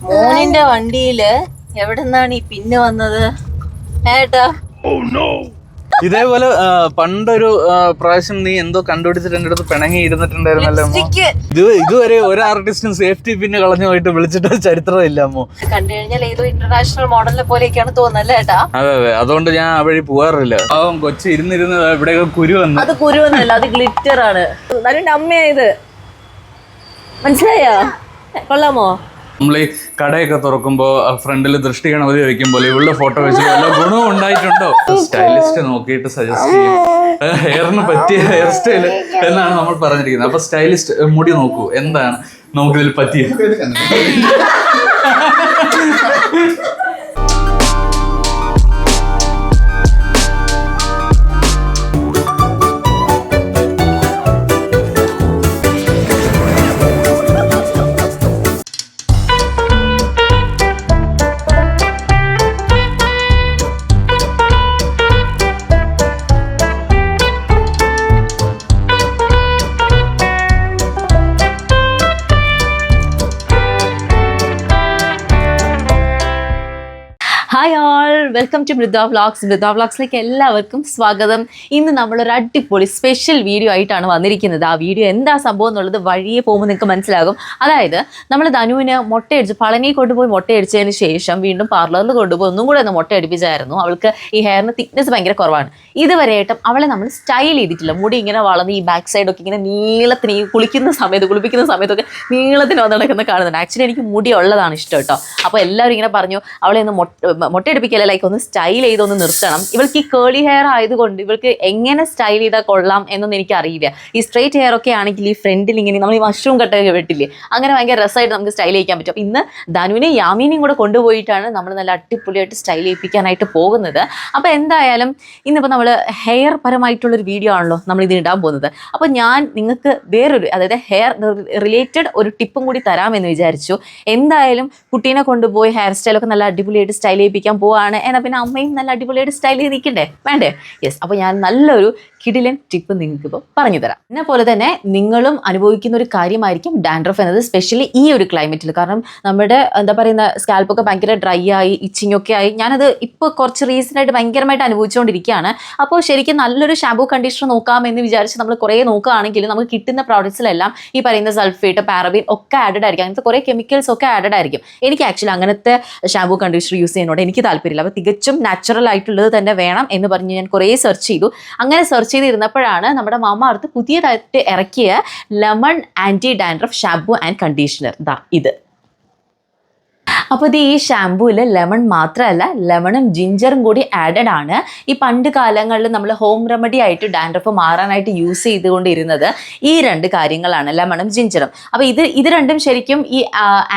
മോനിന്റെ വണ്ടിയില് എവിടെന്നാണ് ഈ പിന്നെ വന്നത് ഏട്ടാ? ഇതേപോലെ പണ്ടൊരു പ്രാവശ്യം നീ എന്തോ കണ്ടുപിടിച്ചിട്ട് എന്റെ അടുത്ത് പിണങ്ങി ഇരുന്നിട്ടുണ്ടായിരുന്നല്ലോ അമ്മോ. ഇതുവരെ ഒരു ആർട്ടിസ്റ്റും സേഫ്റ്റി പിന്നെ കളഞ്ഞു പോയിട്ട് വിളിച്ചിട്ട് ചരിത്രമില്ല അമ്മോ. കണ്ടു കഴിഞ്ഞാൽ ഏതോ ഇന്റർനാഷണൽ മോഡലിനെ പോലെയൊക്കെയാണ് തോന്നുന്നല്ലേ ഏട്ടാ? അതെ അതെ, അതുകൊണ്ട് ഞാൻ ആ വഴി പോകാറില്ല. പാവം കൊച്ചു ഇരുന്നിരുന്ന് ഇവിടെയൊക്കെ കുരു വന്നു. അത് കുരുവൊന്നുമല്ല, അത് ഗ്ലിറ്റർ ആണ്. നല്ലുണ്ട് അമ്മയായത്, മനസ്സിലായോ? കൊള്ളാമോ? നമ്മൾ ഈ കടയൊക്കെ തുറക്കുമ്പോ ഫ്രണ്ടിൽ ദൃഷ്ടി ഗണപതി വെക്കുമ്പോൾ ഇവളുടെ ഫോട്ടോ വെച്ചിട്ട് വല്ല ഗുണവും ഉണ്ടായിട്ടുണ്ടോ? സ്റ്റൈലിസ്റ്റ് നോക്കിയിട്ട് സജസ്റ്റ് ചെയ്യും ഹെയറിന് പറ്റിയ ഹെയർ സ്റ്റൈല് എന്നാണ് നമ്മൾ പറഞ്ഞിരിക്കുന്നത്. അപ്പൊ സ്റ്റൈലിസ്റ്റ് മുടി നോക്കൂ, എന്താണ് നമുക്കിതിൽ പറ്റിയത്. Hi all, welcome to Mrida vlogs. Mrida വ്ളോഗ്സിലേക്ക് എല്ലാവർക്കും സ്വാഗതം. ഇന്ന് നമ്മളൊരു അടിപൊളി സ്പെഷ്യൽ വീഡിയോ ആയിട്ടാണ് വന്നിരിക്കുന്നത്. ആ വീഡിയോ എന്താ സംഭവം എന്നുള്ളത് വഴിയെ പോകുമ്പോൾ നിങ്ങൾക്ക് മനസ്സിലാകും. അതായത് നമ്മൾ ധനുവിന് മുട്ടയടിച്ച് പളനി കൊണ്ടുപോയി മുട്ടയടിച്ചതിന് ശേഷം വീണ്ടും പാർലറിൽ കൊണ്ടുപോയി ഒന്നും കൂടെ ഒന്ന് മുട്ടയടിപ്പിച്ചായിരുന്നു. അവൾക്ക് ഈ ഹെയറിന് തിക്നെസ് ഭയങ്കര കുറവാണ്. ഇതുവരെയായിട്ടും അവളെ നമ്മൾ സ്റ്റൈൽ ചെയ്തിട്ടില്ല. മുടി ഇങ്ങനെ വളർന്ന് ഈ ബാക്ക് സൈഡൊക്കെ ഇങ്ങനെ നീളത്തിന്, ഈ കുളിപ്പിക്കുന്ന സമയത്തൊക്കെ നീളത്തിന് വന്ന് നടക്കുന്ന കാണുന്നുണ്ട്. ആക്ച്വലി എനിക്ക് മുടി ഉള്ളതാണ് ഇഷ്ടം കേട്ടോ. അപ്പോൾ എല്ലാവരും ഇങ്ങനെ പറഞ്ഞു അവളെ ഒന്ന് മുട്ടയടിപ്പിക്കല്ല, ലൈക്ക് ഒന്ന് സ്റ്റൈൽ ചെയ്തൊന്ന് നിർത്തണം. ഇവൾക്ക് ഈ കേളി ഹെയർ ആയതുകൊണ്ട് ഇവൾക്ക് എങ്ങനെ സ്റ്റൈൽ ചെയ്താൽ കൊള്ളാം എന്നൊന്നും എനിക്ക് അറിയില്ല. ഈ സ്ട്രെയിറ്റ് ഹെയർ ഒക്കെ ആണെങ്കിൽ ഈ ഫ്രണ്ടിൽ ഇങ്ങനെ നമ്മൾ ഈ മഷ്റൂം കട്ടൊക്കെ വെട്ടില്ലേ, അങ്ങനെ ഭയങ്കര രസമായിട്ട് നമുക്ക് സ്റ്റൈൽ ചെയ്യിക്കാൻ പറ്റും. അപ്പോൾ ഇന്ന് ധനുവിനെയും യാമീനെയും കൂടെ കൊണ്ടുപോയിട്ടാണ് നമ്മൾ നല്ല അടിപൊളിയായിട്ട് സ്റ്റൈൽ ചെയ്യിപ്പിക്കാനായിട്ട് പോകുന്നത്. അപ്പോൾ എന്തായാലും ഇന്നിപ്പോൾ നമ്മൾ ഹെയർ പരമായിട്ടുള്ളൊരു വീഡിയോ ആണല്ലോ നമ്മൾ ഇത് ഇടാൻ പോകുന്നത്. അപ്പോൾ ഞാൻ നിങ്ങൾക്ക് വേറൊരു, അതായത് ഹെയർ റിലേറ്റഡ് ഒരു ടിപ്പും കൂടി തരാമെന്ന് വിചാരിച്ചു. എന്തായാലും കുട്ടീനെ കൊണ്ടുപോയി ഹെയർ സ്റ്റൈലൊക്കെ നല്ല അടിപൊളിയായിട്ട് സ്റ്റൈൽ ചെയ്യിപ്പിക്കാൻ പോവാണ്. എന്നാൽ പിന്നെ അമ്മയും നല്ല അടിപൊളിയായിട്ട് സ്റ്റൈൽ ചെയ്ത് നിൽക്കണ്ടേ, വേണ്ടേ? യെസ്. അപ്പോൾ ഞാൻ നല്ലൊരു കിടിലൻ ടിപ്പ് നിങ്ങൾക്ക് ഇപ്പോൾ പറഞ്ഞു തരാം. എന്നെ പോലെ തന്നെ നിങ്ങളും അനുഭവിക്കുന്ന ഒരു കാര്യമായിരിക്കും ഡാൻഡ്രഫ് എന്നത്, സ്പെഷ്യലി ഈ ഒരു ക്ലൈമറ്റിൽ. കാരണം നമ്മുടെ എന്താ പറയുന്ന സ്കാൽപ്പൊക്കെ ഭയങ്കര ഡ്രൈ ആയി, ഇച്ചിങ് ഒക്കെ ആയി. ഞാനത് ഇപ്പോൾ കുറച്ച് റീസെൻ്റായിട്ട് ഭയങ്കരമായിട്ട് അനുഭവിച്ചുകൊണ്ടിരിക്കുകയാണ്. അപ്പോൾ ശരിക്കും നല്ലൊരു ഷാമ്പൂ കണ്ടീഷണർ നോക്കാമെന്ന് വിചാരിച്ച് നമ്മൾ കുറേ നോക്കുകയാണെങ്കിൽ നമുക്ക് കിട്ടുന്ന പ്രോഡക്ട്സിലെല്ലാം ഈ പറയുന്ന സൾഫേറ്റ്, പാരബിൻ ഒക്കെ ആഡഡ് ആയിരിക്കും. അങ്ങനത്തെ കുറേ കെമിക്കൽസ് ഒക്കെ ആഡഡ് ആയിരിക്കും. എനിക്ക് ആക്ച്വലി അങ്ങനത്തെ ഷാമ്പൂ കണ്ടീഷണർ യൂസ് ചെയ്യുന്നതോട് എനിക്ക് താല്പര്യമില്ല. അപ്പോൾ തികച്ചും നാച്ചുറൽ ആയിട്ടുള്ളത് തന്നെ വേണം എന്ന് പറഞ്ഞ് ഞാൻ കുറേ സെർച്ച് ചെയ്തു. അങ്ങനെ സെർച്ച് ചെയ്തിരുന്നപ്പോഴാണ് നമ്മുടെ മാമാഅർത്ത് പുതിയതായിട്ട് ഇറക്കിയ lemon anti dandruff shampoo and conditioner ഇത്. അപ്പോൾ ഇത് ഈ ഷാമ്പൂവിൽ ലെമൺ മാത്രമല്ല, ലെമണും ജിഞ്ചറും കൂടി ആഡഡ് ആണ്. ഈ പണ്ട് കാലങ്ങളിൽ നമ്മൾ ഹോം റെമഡി ആയിട്ട് ഡാൻഡ്രഫ് മാറാനായിട്ട് യൂസ് ചെയ്തുകൊണ്ടിരുന്നത് ഈ രണ്ട് കാര്യങ്ങളാണ്, ലെമണും ജിഞ്ചറും. അപ്പോൾ ഇത് രണ്ടും ശരിക്കും ഈ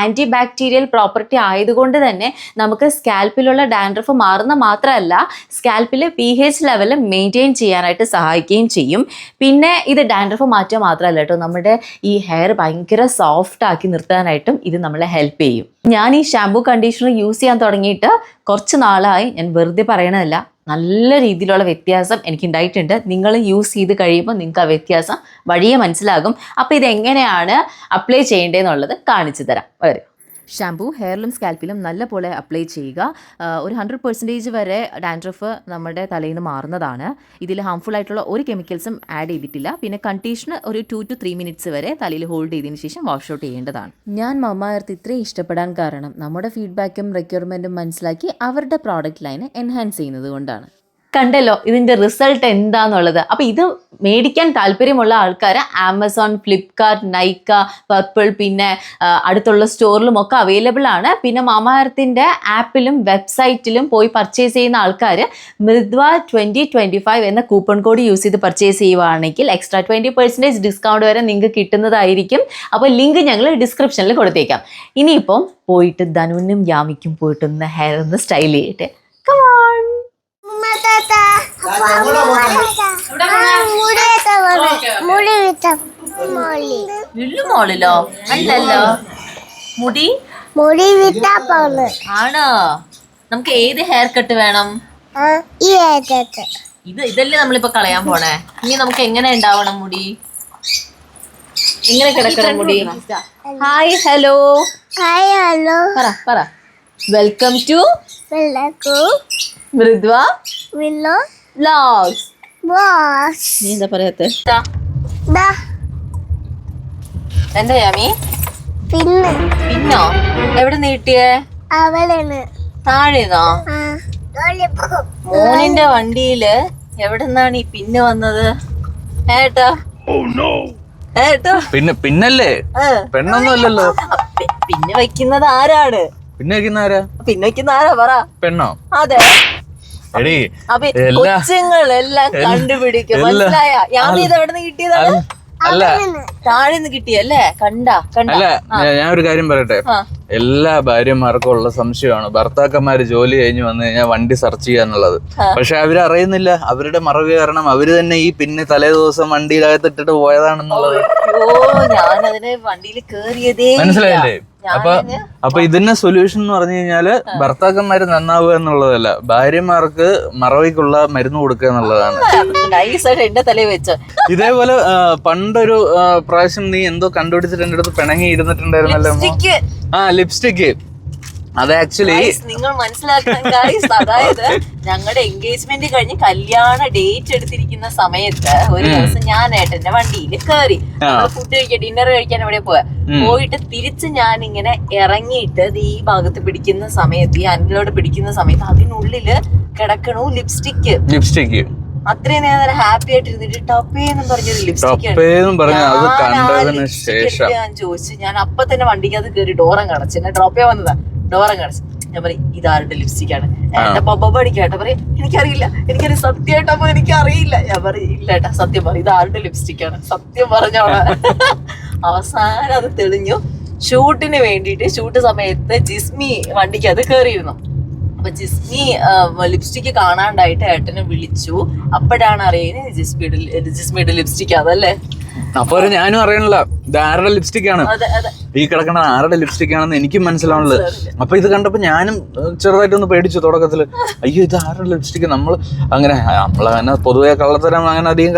ആൻറ്റി ബാക്ടീരിയൽ പ്രോപ്പർട്ടി ആയതുകൊണ്ട് തന്നെ നമുക്ക് സ്കാൽപ്പിലുള്ള ഡാൻഡ്രഫ് മാറുന്ന മാത്രമല്ല, സ്കാൽപ്പിലെ pH ലെവൽ മെയിൻറ്റെയിൻ ചെയ്യാനായിട്ട് സഹായിക്കുകയും ചെയ്യും. പിന്നെ ഇത് ഡാൻഡ്രഫ് മാറ്റുക മാത്രമല്ല കേട്ടോ, നമ്മുടെ ഈ ഹെയർ ഭയങ്കര സോഫ്റ്റ് ആക്കി നിർത്താനായിട്ടും ഇത് നമ്മളെ ഹെൽപ്പ് ചെയ്യും. ഞാൻ ഈ ഷാമ്പൂ കണ്ടീഷണർ യൂസ് ചെയ്യാൻ തുടങ്ങിയിട്ട് കുറച്ച് നാളായി. ഞാൻ വെറുതെ പറയണതല്ല, നല്ല രീതിയിലുള്ള വ്യത്യാസം എനിക്ക് ഉണ്ടായിട്ടുണ്ട്. നിങ്ങൾ യൂസ് ചെയ്ത് കഴിയുമ്പോൾ നിങ്ങൾക്ക് ആ വ്യത്യാസം വഴിയെ മനസ്സിലാകും. അപ്പോൾ ഇതെങ്ങനെയാണ് അപ്ലൈ ചെയ്യേണ്ടതെന്നുള്ളത് കാണിച്ചു തരാം. വരും ഷാമ്പൂ ഹെയറിലും സ്കാൽപ്പിലും നല്ലപോലെ അപ്ലൈ ചെയ്യുക. ഒരു 100% വരെ ഡാൻഡ്രഫ് നമ്മുടെ തലയിൽ നിന്ന് മാറുന്നതാണ്. ഇതിൽ ഹാംഫുൾ ആയിട്ടുള്ള ഒരു കെമിക്കൽസും ആഡ് ചെയ്തിട്ടില്ല. പിന്നെ കണ്ടീഷണർ ഒരു 2 to 3 minutes വരെ തലയിൽ ഹോൾഡ് ചെയ്തതിന് ശേഷം വാഷ് ഔട്ട് ചെയ്യേണ്ടതാണ്. ഞാൻ മാമാഅർത്ത് ഇത്രയും ഇഷ്ടപ്പെടാൻ കാരണം നമ്മുടെ ഫീഡ്ബാക്കും റിക്വയർമെൻറ്റും മനസ്സിലാക്കി അവരുടെ പ്രോഡക്റ്റ് ലൈന് എൻഹാൻസ് ചെയ്യുന്നത് കൊണ്ടാണ്. കണ്ടല്ലോ ഇതിൻ്റെ റിസൾട്ട് എന്താണെന്നുള്ളത്. അപ്പോൾ ഇത് മേടിക്കാൻ താല്പര്യമുള്ള ആൾക്കാർ ആമസോൺ, ഫ്ലിപ്കാർട്ട്, നൈക്ക, പർപ്പിൾ, പിന്നെ അടുത്തുള്ള സ്റ്റോറിലും ഒക്കെ അവൈലബിൾ ആണ്. പിന്നെ മാമാഅർത്തിൻ്റെ ആപ്പിലും വെബ്സൈറ്റിലും പോയി പർച്ചേസ് ചെയ്യുന്ന ആൾക്കാർ മൃദ്വ 2025 എന്ന കൂപ്പൺ കോഡ് യൂസ് ചെയ്ത് പർച്ചേസ് ചെയ്യുവാണെങ്കിൽ എക്സ്ട്രാ 20% ഡിസ്കൗണ്ട് വരെ നിങ്ങൾക്ക് കിട്ടുന്നതായിരിക്കും. അപ്പോൾ ലിങ്ക് ഞങ്ങൾ ഡിസ്ക്രിപ്ഷനിൽ കൊടുത്തേക്കാം. ഇനിയിപ്പം പോയിട്ട് ധനുവിനും യാമിക്കും പോയിട്ടൊന്ന് ഹെയർ ഒന്ന് സ്റ്റൈൽ ചെയ്യട്ടെ. കമോൺ. മോളിലോ അല്ലല്ലോ, മുടി ആണോ? നമുക്ക് ഏത് ഹെയർ കട്ട് വേണം? ഇതല്ലേ നമ്മളിപ്പോ കളയാൻ പോണേ. ഇനി നമുക്ക് എങ്ങനെ ഉണ്ടാവണം മുടി? എങ്ങനെ കിടക്കണം മുടി? ഹായ്, ഹലോ, പറ പറ. Welcome to Mridva vlogs. നീ എന്താ പറയാത്തെ? എന്താ യാമി? പിന്നോ? എവിടെ നീട്ടിയേ? താഴെന്നോ? മോനിന്റെ വണ്ടിയില് എവിടെന്നാണ് ഈ പിന്നെ വന്നത്? ഏട്ടാ ഏട്ടാ പിന്നല്ലേ, പെണ്ണൊന്നും അല്ലല്ലോ. പിന്നെ വെക്കുന്നത് ആരാണ്? പിന്നെ വെക്കുന്ന ആരാ? പിന്നെ വെക്കുന്ന ആരാ പറ? പെണ്ണോ? അതെ. എടീ അപ്പൊ കൊച്ചുങ്ങളെല്ലാം കണ്ടുപിടിക്കും. മനസ്സിലായ? യാമി ഇത് എവിടെ നിന്ന് കിട്ടിയതാണ്? അല്ല, താഴെ നിന്ന് കിട്ടിയല്ലേ? അല്ല, ഞാൻ ഒരു കാര്യം പറയട്ടെ. എല്ലാ ഭാര്യമാർക്കും ഉള്ള സംശയമാണ് ഭർത്താക്കന്മാര് ജോലി കഴിഞ്ഞ് വന്നു കഴിഞ്ഞാൽ വണ്ടി സെർച്ച് ചെയ്യാന്നുള്ളത്. പക്ഷെ അവരറിയുന്നില്ല, അവരുടെ മറവി കാരണം അവര് തന്നെ ഈ പിന്നെ തലേ ദിവസം വണ്ടിയിലകത്ത് ഇട്ടിട്ട് പോയതാണെന്നുള്ളത്. ഞാനതിന് വണ്ടിയിൽ കേറിയതേ. മനസ്സിലായില്ലേ? അപ്പൊ ഇതിന്റെ സൊല്യൂഷൻ എന്ന് പറഞ്ഞു കഴിഞ്ഞാല് ഭർത്താക്കന്മാര് നന്നാവുക എന്നുള്ളതല്ല, ഭാര്യമാർക്ക് മറവിക്കുള്ള മരുന്ന് കൊടുക്കുക എന്നുള്ളതാണ്. എന്റെ തലയിൽ വെച്ചോ. ഇതേപോലെ പണ്ടൊരു പ്രാവശ്യം നീ എന്തോ കണ്ടുപിടിച്ചിട്ട് എന്റെ അടുത്ത് പിണങ്ങി ഇരുന്നിട്ടുണ്ടായിരുന്നല്ലോ. ലിപ്സ്റ്റിക്ക്. അത് ആക്ച്വലി നിങ്ങൾ മനസ്സിലാക്കണം ഗൈസ്. അതായത് ഞങ്ങളുടെ എൻഗേജ്മെന്റ് കഴിഞ്ഞ് കല്യാണ ഡേറ്റ് എടുത്തിരിക്കുന്ന സമയത്ത് ഒരു ദിവസം ഞാൻ ഏട്ടന്റെ വണ്ടിയിൽ കയറി ഫുഡ് കഴിക്കാൻ, ഡിന്നർ കഴിക്കാൻ ഇവിടെ പോയിട്ട് തിരിച്ച് ഞാൻ ഇങ്ങനെ ഇറങ്ങിയിട്ട് ഈ ഭാഗത്ത് പിടിക്കുന്ന സമയത്ത്, ഈ അനിലോട് പിടിക്കുന്ന സമയത്ത് അതിനുള്ളില് കിടക്കണു ലിപ്സ്റ്റിക്ക്. അത്രയും നേരം ഹാപ്പി ആയിട്ട് ഇരുന്നിട്ട് ടപ്പേന്നും പറഞ്ഞൊരു ലിപ്സ്റ്റിക് ഞാൻ ചോദിച്ചു. ഞാൻ അപ്പൊ തന്നെ വണ്ടിക്കകത്ത് കയറി ഡോറം കടച്ചു. എന്നെ ഡ്രോപ്പ് ചെയ്യാൻ വന്നതാ, ഡോറം കടച്ചു. ഞാൻ പറയും ഇതാരുടെ ലിപ്സ്റ്റിക് ആണ്? എന്റെ പപ്പ അടിക്കാട്ടെ പറയും എനിക്കറിയില്ല സത്യമായിട്ട്. അപ്പൊ എനിക്കറിയില്ല. ഞാൻ പറയും ഇല്ല ഏട്ടാ സത്യം പറയും ഇതാരുടെ ലിപ്സ്റ്റിക് ആണ്, സത്യം പറഞ്ഞോളാ. അവസാനം അത് തെളിഞ്ഞു. ഷൂട്ടിന് വേണ്ടിയിട്ട് ഷൂട്ട് സമയത്ത് ജിസ്മി വണ്ടിക്കകത്ത് കയറിയിരുന്നു. അപ്പൊ ജിസ്മി ലിപ്സ്റ്റിക് കാണാണ്ടായിട്ട് ഏട്ടനെ വിളിച്ചു. അപ്പോഴാണ് അറിയുന്നത് ജിസ്മിയുടെ ലിപ്സ്റ്റിക് അതല്ലേ. അപ്പൊ ഞാനും അറിയണില്ല ഇത് ആരുടെ ലിപ്സ്റ്റിക് ആണ്, ഈ കിടക്കണ ആരുടെ ലിപ്സ്റ്റിക് ആണെന്ന് എനിക്കും മനസ്സിലാവണത്. അപ്പൊ ഇത് കണ്ടപ്പോ ഞാനും ചെറുതായിട്ടൊന്ന് പേടിച്ചു തുടക്കത്തില്. അയ്യോ ഇത് ആരുടെ ലിപ്സ്റ്റിക്? നമ്മളങ്ങനെ പൊതുവെ കള്ളത്തരം അങ്ങനെ അധികം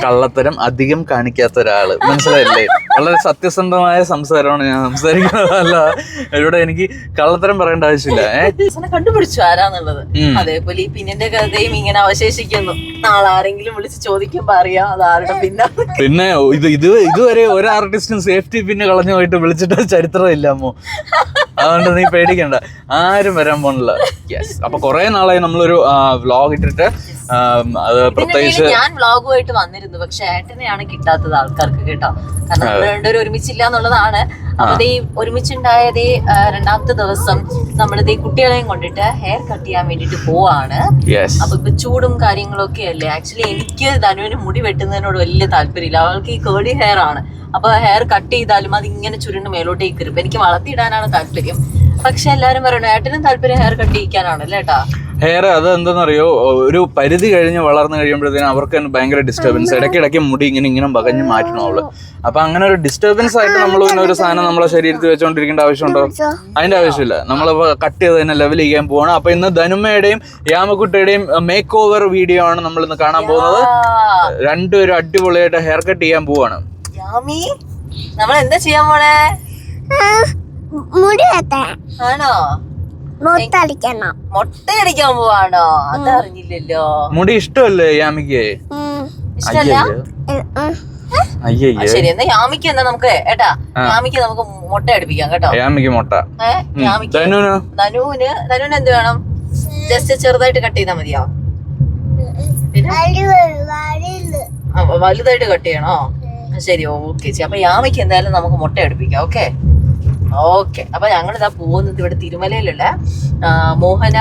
കള്ളത്തരം അധികം കാണിക്കാത്ത ഒരാള്. മനസ്സിലായില്ലേ? വളരെ സത്യസന്ധമായ സംസാരമാണ് ഞാൻ സംസാരിക്കുന്നത്. അല്ല, ഇവിടെ എനിക്ക് കള്ളത്തരം പറയേണ്ട ആവശ്യമില്ല. കണ്ടുപിടിച്ചു ആരാന്നുള്ളത്. അതേപോലെ ഈ പിന്നിന്റെ കഥയും ഇങ്ങനെ അവശേഷിക്കുന്നു. നാളെ ആരെങ്കിലും വിളിച്ച് ചോദിക്കുമ്പോ അറിയാം അതാരുടെ പിന്നെ ഇതുവരെ ഒരു ആർട്ടിസ്റ്റും സേഫ്റ്റി പിന്നെ കളഞ്ഞു പോയിട്ട് വിളിച്ചിട്ട് ചരിത്രമില്ല അമ്മോ. അതുകൊണ്ട് നീ പേടിക്കണ്ട, ആരും വരാൻ പോണില്ല. അപ്പൊ കൊറേ നാളായി നമ്മളൊരു വ്ലോഗ് ഇട്ടിട്ട്. അത് പ്രത്യേകിച്ച് ഞാൻ വ്ലോഗുമായിട്ട് വന്നിരുന്നു, പക്ഷെ ഏട്ടനെയാണ് കിട്ടാത്തത് ആൾക്കാർക്ക് കേട്ടോ. കാരണം നമ്മൾ രണ്ടുപേരും ഒരുമിച്ചില്ല എന്നുള്ളതാണ്. അപ്പൊ ഈ ഒരുമിച്ചുണ്ടായതേ രണ്ടാമത്തെ ദിവസം നമ്മളിത് കുട്ടികളെയും കൊണ്ടിട്ട് ഹെയർ കട്ട് ചെയ്യാൻ വേണ്ടിട്ട് പോവാണ്. അപ്പൊ ഇപ്പൊ ചൂടും കാര്യങ്ങളൊക്കെ അല്ലേ. ആക്ച്വലി എനിക്ക് ധനുവിന് മുടി വെട്ടുന്നതിനോട് വലിയ താല്പര്യമില്ല. അവൾക്ക് ഈ കേർലി ഹെയർ ആണ്. അപ്പൊ ഹെയർ കട്ട് ചെയ്താലും അത് ഇങ്ങനെ ചുരുണ്ട് മേലോട്ടേക്ക് കയറും. എനിക്ക് വളർത്തിയിടാനാണ് താല്പര്യം. പക്ഷെ എല്ലാരും പറയണു ഏട്ടനും താല്പര്യം ഹെയർ കട്ട് ചെയ്യിക്കാനാണല്ലേ ഏട്ടാ. ഹെയർ അത് എന്താണെന്നറിയോ, ഒരു പരിധി കഴിഞ്ഞ് വളർന്നു കഴിയുമ്പോഴത്തേനും അവർക്ക് തന്നെ ഭയങ്കര ഡിസ്റ്റർബൻസ്. ഇടയ്ക്കിടയ്ക്ക് മുടി ഇങ്ങനെ പകഞ്ഞ് മാറ്റണം അവള്. അപ്പൊ അങ്ങനെ ഒരു ഡിസ്റ്റർബൻസ് ആയിട്ട് നമ്മൾ പിന്നെ ഒരു സാധനം നമ്മളെ ശരീരത്തിൽ വെച്ചോണ്ടിരിക്കേണ്ട ആവശ്യമുണ്ടോ? അതിന്റെ ആവശ്യമില്ല. നമ്മളിപ്പോ കട്ട് ചെയ്ത് തന്നെ ലെവൽ ചെയ്യാൻ പോവാണ്. അപ്പൊ ഇന്ന് ധനുമയുടെയും യാമക്കുട്ടിയുടെയും മേക്ക് ഓവർ വീഡിയോ ആണ് നമ്മൾ ഇന്ന് കാണാൻ പോകുന്നത്. രണ്ടുപേരും അടിപൊളിയായിട്ട് ഹെയർ കട്ട് ചെയ്യാൻ പോവാണ്. നമ്മൾ എന്താ ചെയ്യാൻ പോണേ? ആണോ? മൊട്ടയടിക്കാൻ പോവാണോ? അതറിഞ്ഞില്ലല്ലോ. മുടി ഇഷ്ടമല്ലേ യാമിക്ക്? ഇഷ്ടല്ല? ശരി, എന്നാ യാമിക്ക് എന്നാ നമുക്ക് ഏട്ടാ യാമിക്ക് നമുക്ക് മുട്ട അടിപ്പിക്കാം കേട്ടോ. യാമിക്ക് മുട്ട. ധനുവിന് എന്ത് വേണം? ജസ്റ്റ് ചെറുതായിട്ട് കട്ട് ചെയ്താൽ മതിയോ? വലുതായിട്ട് കട്ട് ചെയ്യണോ? ശരി, ഓക്കെ. അപ്പൊ യാമിക്ക് എന്തായാലും നമുക്ക് മുട്ട അടിപ്പിക്കാം. ഓക്കെ. അപ്പൊ ഞങ്ങളിതാ പോകുന്നത് ഇവിടെ തിരുമലയിലുള്ള മോഹന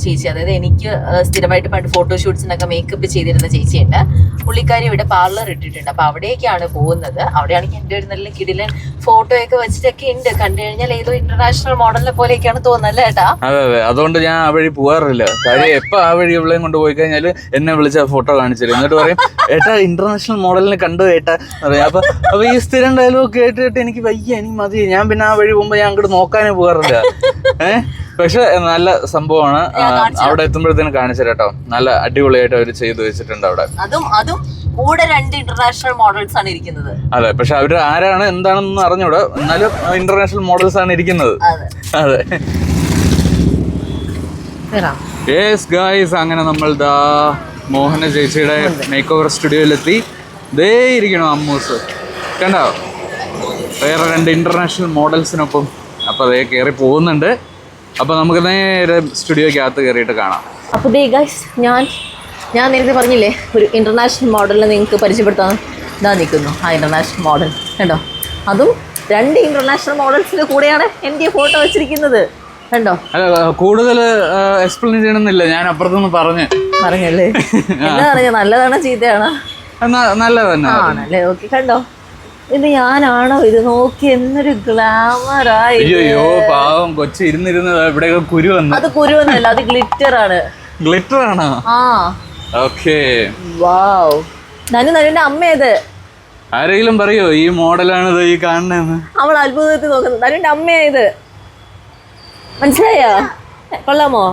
ചേച്ചി, അതായത് എനിക്ക് സ്ഥിരമായിട്ട് പണ്ട് ഫോട്ടോഷൂട്ട്സിനൊക്കെ മേക്കപ്പ് ചെയ്തിരുന്ന ചേച്ചിയുണ്ട്. പുള്ളിക്കാരി ഇവിടെ പാർലർ ഇട്ടിട്ടുണ്ട്. അപ്പൊ അവിടേക്കാണ് പോകുന്നത്. അവിടെയാണെങ്കിൽ എൻ്റെ ഒരു നല്ല കിടിലൻ ഫോട്ടോ ഒക്കെ വെച്ചിട്ടൊക്കെ ഉണ്ട്. കണ്ടു കഴിഞ്ഞാൽ ഏതോ ഇന്റർനാഷണൽ മോഡലിനെ പോലെയൊക്കെയാണ് തോന്നുന്നത് അല്ലേ ഏട്ടാ? അതെ, അതുകൊണ്ട് ഞാൻ ആ വഴി പോകാറില്ല. കാര്യം എപ്പോ ആ വഴി ഇവിടെയും കൊണ്ട് പോയി കഴിഞ്ഞാൽ എന്നെ വിളിച്ച ഫോട്ടോ കാണിച്ചു തരും. എന്നിട്ട് പറയും ഏട്ടാ ഇന്റർനാഷണൽ മോഡലിനെ കണ്ടു ഏട്ടാ പറയാം. അപ്പൊ ഈ സ്ഥിരം ഡയലോഗ് കേട്ടിട്ട് എനിക്ക് വയ്യ, എനിക്ക് മതി. ഞാൻ പിന്നെ ആ വഴി പോകുമ്പോ ഞാൻ അങ്ങോട്ട് നോക്കാനേ പോകാറില്ല. പക്ഷെ നല്ല സംഭവമാണ്. അവിടെ എത്തുമ്പോഴത്തേനും കാണിച്ചു കേട്ടോ. നല്ല അടിപൊളിയായിട്ട് അവര് ചെയ്തു വെച്ചിട്ടുണ്ട് അവിടെ. അതും കൂടെ 2 ഇന്റർനാഷണൽ മോഡൽസ് ആണ് ഇരിക്കുന്നത്. അതെ, പക്ഷെ അവര് ആരാണ് എന്താണെന്ന് അറിഞ്ഞൂടാ, എന്നാലും ഇന്റർനാഷണൽ മോഡൽസ് ആണ് ഇരിക്കുന്നത്. അതെ. യെസ് ഗായ്സ്, അങ്ങനെ നമ്മൾ ദാ മോഹന ചേച്ചിയുടെ മേക്ക് ഓവർ സ്റ്റുഡിയോയിലെത്തി. ദേ ഇരിക്കണോ അമ്മൂസ്, കണ്ടോ? വേറെ 2 ഇന്റർനാഷണൽ മോഡൽസിനൊപ്പം. അപ്പോൾ അതേ കയറി പോകുന്നുണ്ട്. അപ്പോൾ നമുക്ക് നേരെ സ്റ്റുഡിയോയ്ക്കകത്ത് കയറിയിട്ട് കാണാം. അപ്പോൾ ദേ ഗൈസ്, ഞാൻ നേരത്തെ പറഞ്ഞില്ലേ ഒരു ഇന്റർനാഷണൽ മോഡലിനെ നിങ്ങൾക്ക് പരിചയപ്പെടുത്താൻ ഇതാ നിൽക്കുന്നു. ആ ഇന്റർനാഷണൽ മോഡൽ കണ്ടോ? അതും 2 ഇന്റർനാഷണൽ മോഡൽസിന്റെ കൂടെയാണ് എൻ്റെ ഫോട്ടോ വെച്ചിരിക്കുന്നത്. കണ്ടോ? കൂടുതൽ എക്സ്പ്ലെയിൻ ചെയ്യണമെന്നില്ല, ഞാൻ അപ്പുറത്തുനിന്ന് പറഞ്ഞല്ലേ. എന്താ പറഞ്ഞ, നല്ലതാണോ ചീത്തയാണോ? നല്ലത് തന്നെ ആണല്ലേ. ഓക്കെ, കണ്ടോ? ഇത് ഞാനാണോ? ഇത് നോക്കി എന്നൊരു ഗ്ലാമറായി. അയ്യോ പാവം കൊച്ചു ഇരുന്നിരുന്ന് ഇവിടെ കുരു വന്നു. അത് കുരുവൊന്നുമല്ല, അത് ഗ്ലിറ്റർ ആണ്. ഗ്ലിറ്റർ ആണോ? ആ ഓക്കേ. വാവ്. നനുവിന്റെ അമ്മ ഏത്? ആരെങ്കിലും പറയോ ഈ മോഡലാണിത് ഈ കാണുന്നതെന്ന്? അവൾ അത്ഭുതത്തിൽ നോക്കുന്നത്. നനുവിന്റെ അമ്മയാ ഇത്, മനസ്സിലായോ? കൊള്ളാമോ?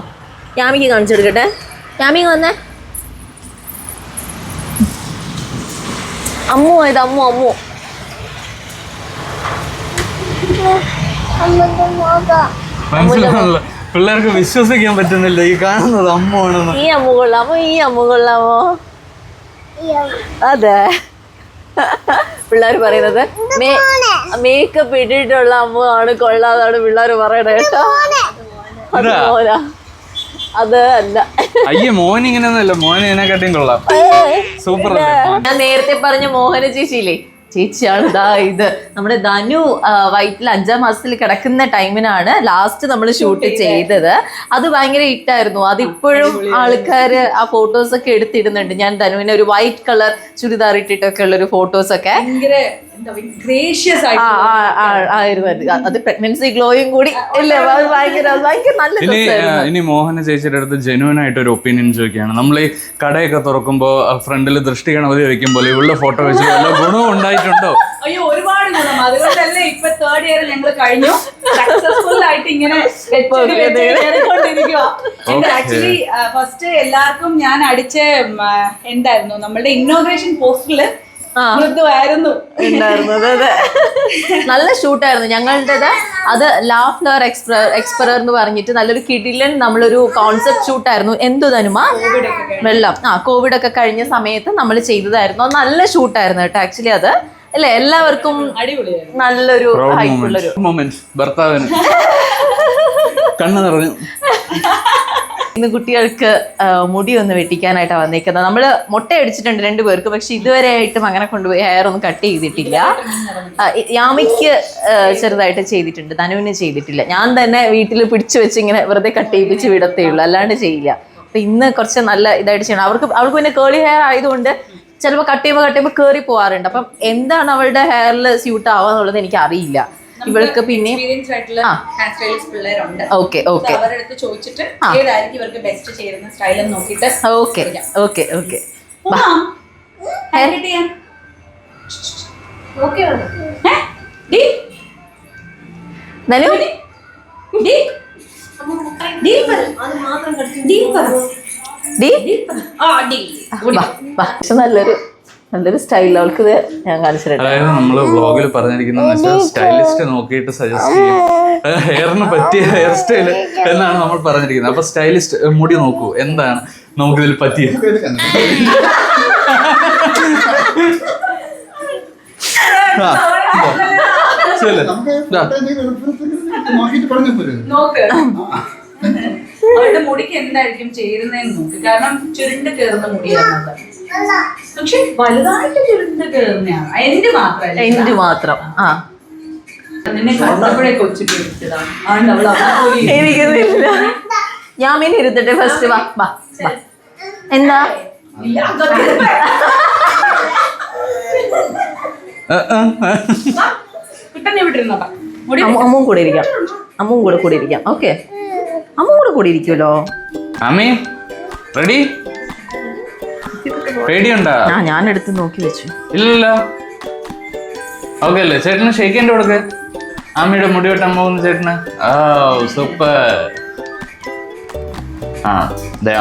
യാമിക്ക് കാണിച്ചു കൊടുക്കട്ടെ. യാമിക്ക് വന്നേ. അമ്മു ഇത്, അമ്മു മനസ്സിലാണല്ലോ. പിള്ളേർക്ക് വിശ്വസിക്കാൻ പറ്റുന്നില്ല ഈ കാണുന്നത് അമ്മ ആണെന്ന്. ഈ അമ്മ കൊള്ളാമോ? ഈ അമ്മ കൊള്ളാമോ? അതെ, പിള്ളേർ പറയുന്നത് മേക്കപ്പ് ഇട്ടിട്ടുള്ള അമ്മ ആണ് കൊള്ളാതാണ് പിള്ളേർ പറയണേ കേട്ടോ. അത് അല്ല, അയ്യ മോൻ ഇങ്ങനെയൊന്നുമല്ല, മോൻ ഇതിനെക്കാട്ടിയും കൊള്ളാം. സൂപ്പർ. ഞാൻ നേരത്തെ പറഞ്ഞ മോഹന ചേച്ചിയില്ലേ, ചേച്ചിയാണ് ഇതാ ഇത്. നമ്മുടെ ധനു വയറ്റിൽ 5ാം മാസത്തിൽ കിടക്കുന്ന ടൈമിനാണ് ലാസ്റ്റ് നമ്മൾ ഷൂട്ട് ചെയ്തത്. അത് ഭയങ്കര ഹിറ്റായിരുന്നു. അതിപ്പോഴും ആൾക്കാര് ആ ഫോട്ടോസ് ഒക്കെ എടുത്തിടുന്നുണ്ട്. ഞാൻ ധനുവിനെ ഒരു വൈറ്റ് കളർ ചുരിദാർ ഇട്ടിട്ടൊക്കെ ഉള്ള ഒരു ഫോട്ടോസ് ഒക്കെ ആയിരുന്നു. അത് പ്രഗ്നൻസി ഗ്ലോയും കൂടി ഇല്ലേ, ഭയങ്കര നല്ല. ഇനി മോഹന ചേച്ചിയുടെ അടുത്ത് ജെന്യൂൻ ആയിട്ട് ഒരു ഒപ്പീനിയൻ ചോദിക്കുകയാണ്. നമ്മൾ ഈ കടയൊക്കെ തുറക്കുമ്പോ ഫ്രണ്ടിൽ ദൃഷ്ടി ഗണപതി വെക്കുമ്പോൾ ഇവളുടെ ഫോട്ടോ വെച്ച് വല്ല ഗുണവും ഉണ്ടായിട്ടുണ്ടോ? അയ്യോ, ഒരുപാട് ഗുണം. അതുകൊണ്ടല്ലേ ഇപ്പൊ 3rd ഇയർ ഞങ്ങൾ കഴിഞ്ഞു സക്സസ്ഫുൾ ആയിട്ട് ഇങ്ങനെ ആക്ച്വലി ഫസ്റ്റ് എല്ലാവർക്കും ഞാൻ അടിച്ച എന്തായിരുന്നു നമ്മളുടെ ഇന്നോഗ്രേഷൻ പോസ്റ്ററില് നല്ല ഷൂട്ടായിരുന്നു ഞങ്ങളുടേത്. അത് ലാ ഫ്ലവർ എക്സ്പെറർ എന്ന് പറഞ്ഞിട്ട് നല്ലൊരു കിടിലൻ നമ്മളൊരു കോൺസെപ്റ്റ് ഷൂട്ടായിരുന്നു. എന്തു തനുമാ വെള്ളം കോവിഡ് ഒക്കെ കഴിഞ്ഞ സമയത്ത് നമ്മൾ ചെയ്തതായിരുന്നു. നല്ല ഷൂട്ടായിരുന്നു കേട്ടോ. ആക്ച്വലി അത് അല്ലേ എല്ലാവർക്കും നല്ലൊരു ഹൈപ്പുള്ളൊരു മൊമെന്റ്. ഭർത്താവിന് കണ്ണു നിറഞ്ഞു. ഇന്ന് കുട്ടികൾക്ക് മുടി ഒന്ന് വെട്ടിക്കാനായിട്ടാണ് വന്നേക്കുന്നത്. നമ്മൾ മുട്ട അടിച്ചിട്ടുണ്ട് 2 പേർക്ക്, പക്ഷെ ഇതുവരെ ആയിട്ടും അങ്ങനെ കൊണ്ടുപോയി ഹെയർ ഒന്നും കട്ട് ചെയ്തിട്ടില്ല. യാമിക്ക് ചെറുതായിട്ട് ചെയ്തിട്ടുണ്ട്, ധനുവിന് ചെയ്തിട്ടില്ല. ഞാൻ തന്നെ വീട്ടിൽ പിടിച്ചു വെച്ച് ഇങ്ങനെ വെറുതെ കട്ട് ചെയ്യിപ്പിച്ച് വിടത്തേ ഉള്ളൂ, അല്ലാണ്ട് ചെയ്യില്ല. അപ്പൊ ഇന്ന് കുറച്ച് നല്ല ഇതായിട്ട് ചെയ്യണം. അവൾക്ക് പിന്നെ കേളി ഹെയർ ആയതുകൊണ്ട് ചിലപ്പോൾ കട്ട് ചെയ്യുമ്പോൾ കയറി പോകാറുണ്ട്. അപ്പം എന്താണ് അവളുടെ ഹെയറിൽ സ്യൂട്ട് ആവാന്നുള്ളത് എനിക്ക് അറിയില്ല. ഇവൾക്ക് പിന്നെ ഓക്കെ അവരുടെ അടുത്ത് ചോദിച്ചിട്ട് ഏതായിരിക്കും ഇവർക്ക് ബെസ്റ്റ് ചേരുന്ന സ്റ്റൈൽ എന്ന് നോക്കിയിട്ട് ഓക്കെ നല്ലൊരു സ്റ്റൈൽ അവൾക്ക് ഞാൻ കാണിച്ചിട്ടുണ്ട്. അതായത് നമ്മള് വ്ളോഗിൽ പറഞ്ഞിരിക്കുന്ന സ്റ്റൈലിസ്റ്റ് നോക്കിയിട്ട് സജസ്റ്റ് ചെയ്യും ഹെയറിന് പറ്റിയ ഹെയർ സ്റ്റൈൽ എന്നാണ് നമ്മൾ പറഞ്ഞിരിക്കുന്നത്. അപ്പൊ സ്റ്റൈലിസ്റ്റ് മുടി നോക്കൂ, എന്താണ് നമുക്കിതിൽ പറ്റിയത്. അവരുടെ മുടിക്ക് എന്തായിരിക്കും ചേരുന്നതെന്ന് നോക്ക്. കാരണം ചുരുണ്ട് കയറുന്ന മുടിയാണ്, പക്ഷെ വലുതായിട്ട് ചുരുണ്ട് കയറുന്നതാണ്. എന്റെ മാത്രം നിന്നെ കണ്ടപ്പോഴേ കൊച്ചിട്ട് എനിക്കുന്നില്ല. ഞാൻ മീൻ ഇരുത്തട്ടെ ഫസ്റ്റ്. വാ എന്താ അമ്മും കൂടെ ഇരിക്കാം. ഓക്കെ, അമ്മും കൂടെ ഇരിക്കുമല്ലോ. അമ്മേ റെഡി? പേടിയുണ്ടാ? ഞാൻ എടുത്ത് നോക്കി വെച്ചു. ഇല്ലല്ലോ. ഓക്കെ അല്ലേ? ചേട്ടന് ഷെയ്ക്കേണ്ട കൊടുക്ക്. അമ്മയുടെ മുടി വെട്ടാൻ പോകുന്ന ചേട്ടന്. സൂപ്പർ.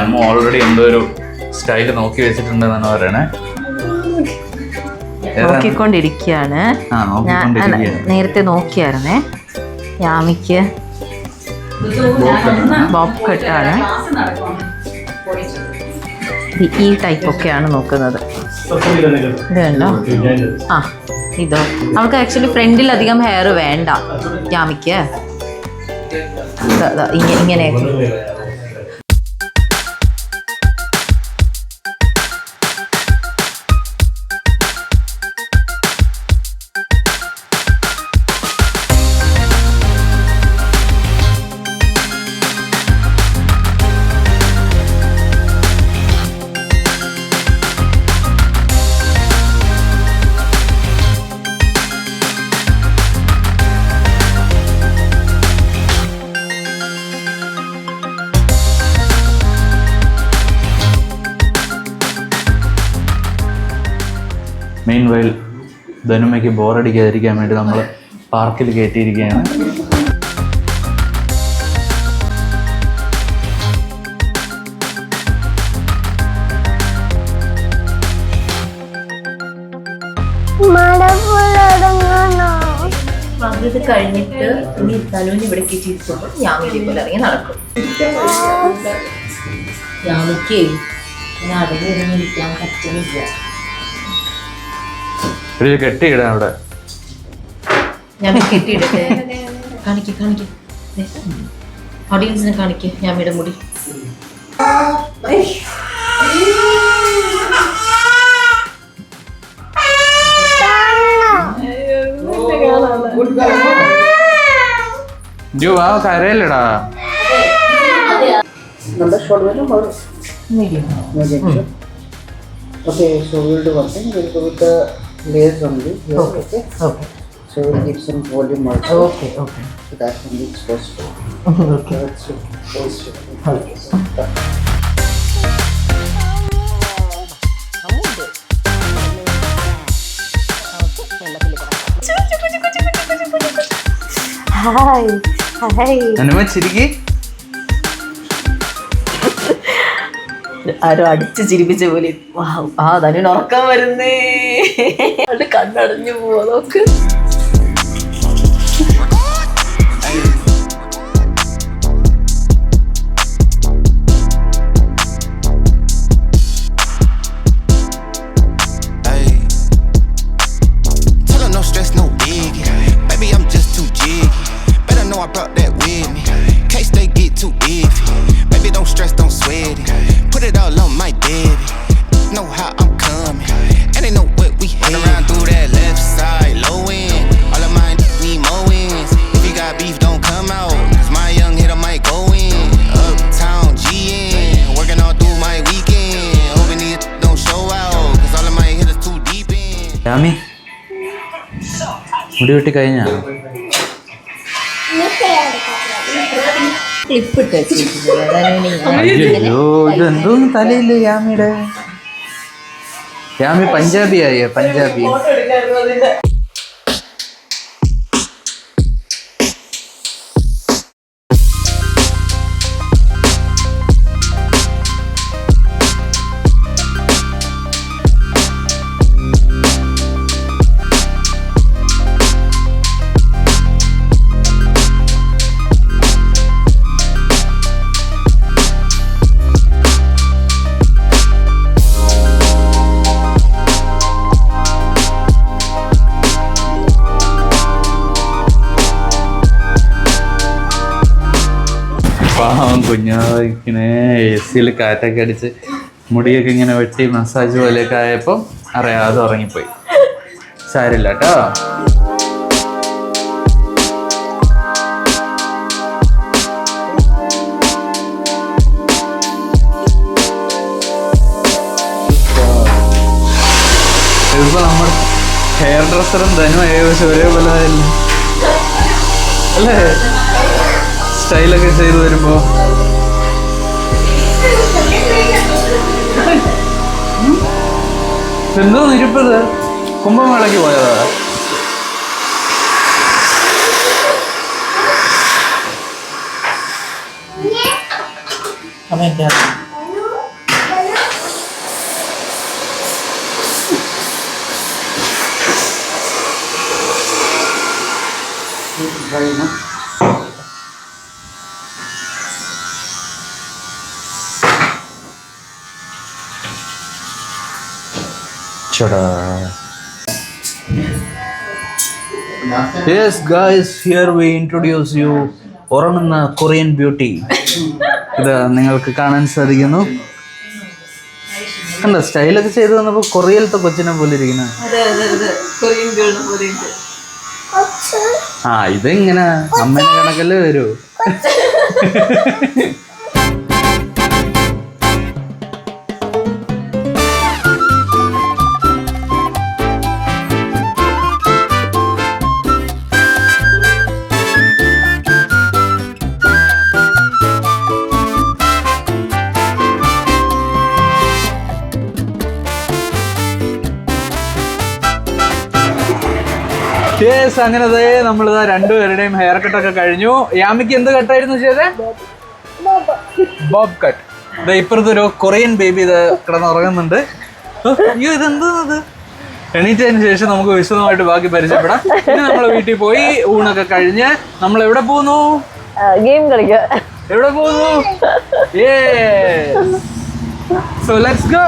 അമ്മ ഓൾറെഡി എന്തോ ഒരു സ്റ്റൈല് നോക്കി വെച്ചിട്ടുണ്ടെന്നാണ് പറയണേ. നോക്കിക്കൊണ്ടിരിക്കുകയാണ്. നേരത്തെ നോക്കിയായിരുന്നേ. യാമിക്ക് ബോബ് കട്ടാണ്. ഈ ടൈപ്പ് ഒക്കെയാണ് നോക്കുന്നത്. ഇതുണ്ടോ? ആ, ഇതോ. അവൾക്ക് ആക്ച്വലി ഫ്രണ്ടിൽ അധികം ഹെയർ വേണ്ട യാമിക്ക്. ഇങ്ങനെയൊക്കെ. മെയിൻ വയൽ ധനുമയ്ക്ക് ബോറടിക്കാതിരിക്കാൻ വേണ്ടി നമ്മൾ പാർക്കിൽ കയറ്റിയിരിക്കുകയാണ്. ഇത് കഴിഞ്ഞിട്ട് ഇനി ധനുവിന് ഇവിടെ കയറ്റിയിരിക്കുമ്പോൾ യാമിക്ക് പോലെ ഇറങ്ങി നടക്കും. യാമിക്ക് ഇങ്ങനെ അടങ്ങി ഇറങ്ങിയിരിക്കാൻ പറ്റുന്നില്ല. കെട്ടിയിടാം അവിടെ. ഞാൻ കെട്ടിയിടട്ടെ? കാണിക്ക് ഓഡിയൻസിനെ കാണിക്ക് യാമിയുടെ മുടി. കരയല്ലടാ. Okay, so we'll do one thing. We'll go with the layers only. Here, okay. So we'll give some volume also. Okay. So that can be exposed. Okay. That's it. ചിരിക്കി ആരോ അടിച്ച് ചിരിപ്പിച്ച പോലെ. ആ ധനുവിന് ഉറക്കം വരുന്നേ. അത് കണ്ണടഞ്ഞു പോവാ. നോക്ക്. യാമി മുടി വെട്ടി കഴിഞ്ഞാ? അയ്യോ ഇതെന്തോന്ന് തലയില്ലേ യാമിയുടെ? യാമി പഞ്ചാബിയായ പഞ്ചാബി. പാവം കുഞ്ഞിങ്ങനെ AC-യിൽ കാറ്റൊക്കെ അടിച്ച് മുടിയൊക്കെ ഇങ്ങനെ വെട്ടി മസാജ് പോലെയൊക്കെ ആയപ്പോൾ അറിയാതെ ഉറങ്ങിപ്പോയി. സാരില്ല കേട്ടോ. ഇതിപ്പോ നമ്മുടെ ഹെയർ ഡ്രസ്സറും ധനും ഏകദേശം ഒരേപോലെ അല്ലേ? സ്റ്റൈലൊക്കെ ചെയ്ത് വരുമ്പോ എന്തോ ഇരിപ്പത് കുംഭമേളയ്ക്ക് പോയതാ. Yes guys, here we introduce you ഉറങ്ങുന്ന കൊറിയൻ ബ്യൂട്ടി. ഇത് നിങ്ങൾക്ക് കാണാൻ സാധിക്കുന്നു. കണ്ടോ സ്റ്റൈലൊക്കെ ചെയ്ത് വന്നപ്പോൾ കൊറിയയിലത്തെ കൊച്ചിനെ പോലെ ഇരിക്കുന്ന. ആ ഇതെങ്ങനെ അമ്മേനെ കണക്കല്ലേ വരൂ. യെസ്, അങ്ങനെ നമ്മളിതാ രണ്ടുപേരുടെയും ഹെയർ കട്ടൊക്കെ കഴിഞ്ഞു. യാമിക്ക് എന്ത് കട്ടായിരുന്നു ചെയ്തേ? Bob cut. ഇപ്പുറത്തെ ഒരു കൊറിയൻ ബേബി ഇത് കിടന്നുറങ്ങുന്നുണ്ട്. അയ്യോ ഇതെന്തത്? എണീറ്റതിന് ശേഷം നമുക്ക് വിശദമായിട്ട് ബാക്കി പരിചയപ്പെടാം. പിന്നെ നമ്മളെ വീട്ടിൽ പോയി ഊണൊക്കെ കഴിഞ്ഞ് നമ്മൾ എവിടെ പോകുന്നു? ഗെയിം കളിക്കുക. എവിടെ പോകുന്നു? So let's go.